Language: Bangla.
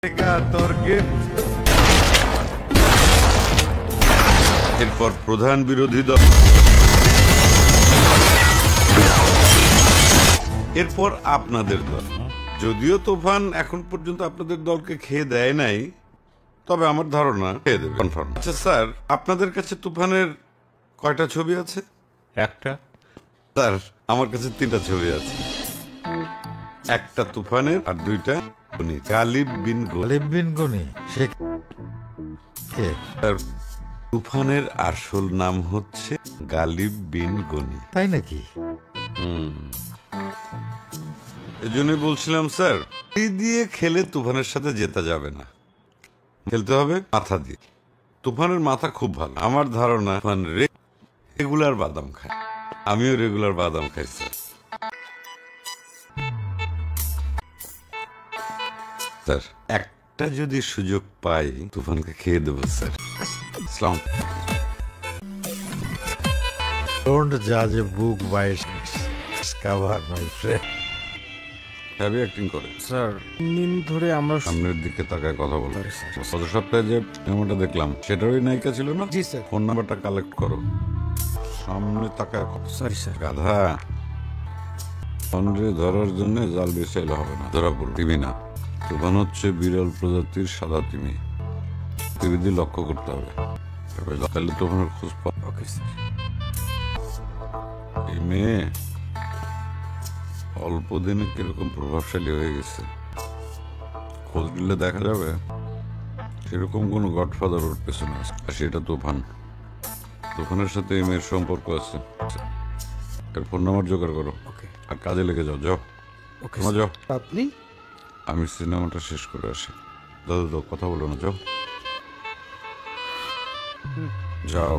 তোর গিফট। এরপর প্রধান বিরোধী দল, এরপর আপনাদের দল। যদিও তুফান এখন পর্যন্ত আপনাদের দলকে খেয়ে দেয় নাই, তবে আমার ধারণা খেয়ে দেবে কনফার্ম। আচ্ছা স্যার, আপনাদের কাছে তুফানের কয়টা ছবি আছে? একটা। স্যার, আমার কাছে 3টা ছবি আছে। একটা তুফানের আর 2টা গনি, গালিব বিন গনি। গালিব বিন গনি সে কে? স্যার, তুফানের আসল নাম হচ্ছে গালিব বিন গনি। তাই নাকি? এজন্যই বলছিলাম স্যার, এই দিয়ে খেলে তুফানের সাথে জেতা যাবে না, খেলতে হবে মাথা দিয়ে। তুফানের মাথা খুব ভালো। আমার ধারণা তুফান রেগুলার বাদাম খায়, আমিও রেগুলার বাদাম খাই স্যার। স্যার, একটা যদি সুযোগ পাই তুফানকে খেয়ে দেবো স্যার। আসসালাম। Don't judge a book by its cover, my friend. Heavy acting করে স্যার। দিন ধরে আমরা সামনের দিকে তাকায় কথা বলো। গত সপ্তাহে যে মেমোটা দেখলাম সেটারই নায়িকা ছিল না? জি স্যার। ফোন নাম্বারটা কালেক্ট করো। সামনে তাকায়। Sorry sir. গাধা, ফোনরে ধরার জন্য জাল বিছাইলে হবে না, ধরা পড়বি না। তুফান হচ্ছে বিরল প্রজাতির সাদা তিমি, ত্রিবিধি লক্ষ্য করতে হবে, তাহলে তুফানের খোঁজ পাওয়া। Okay sir. এই মেয়ে অল্প দিনে কিরকম প্রভাবশালী হয়ে গেছে, খোঁজ নিলে দেখা যাবে সেরকম কোন গডফাদার ওর পেছনে আছে, আর সেটা তুফান। তুফানের সাথে এই মেয়ের সম্পর্ক আছে। এর ফোন নাম্বার জোগাড় করো, ওকে আর কাজে লেগে যাও। যাও, ওকে তোমরা যাও। আপনি আমি সিনেমাটা শেষ করে আসি। দাদা, কথা বলো না, যাও যাও।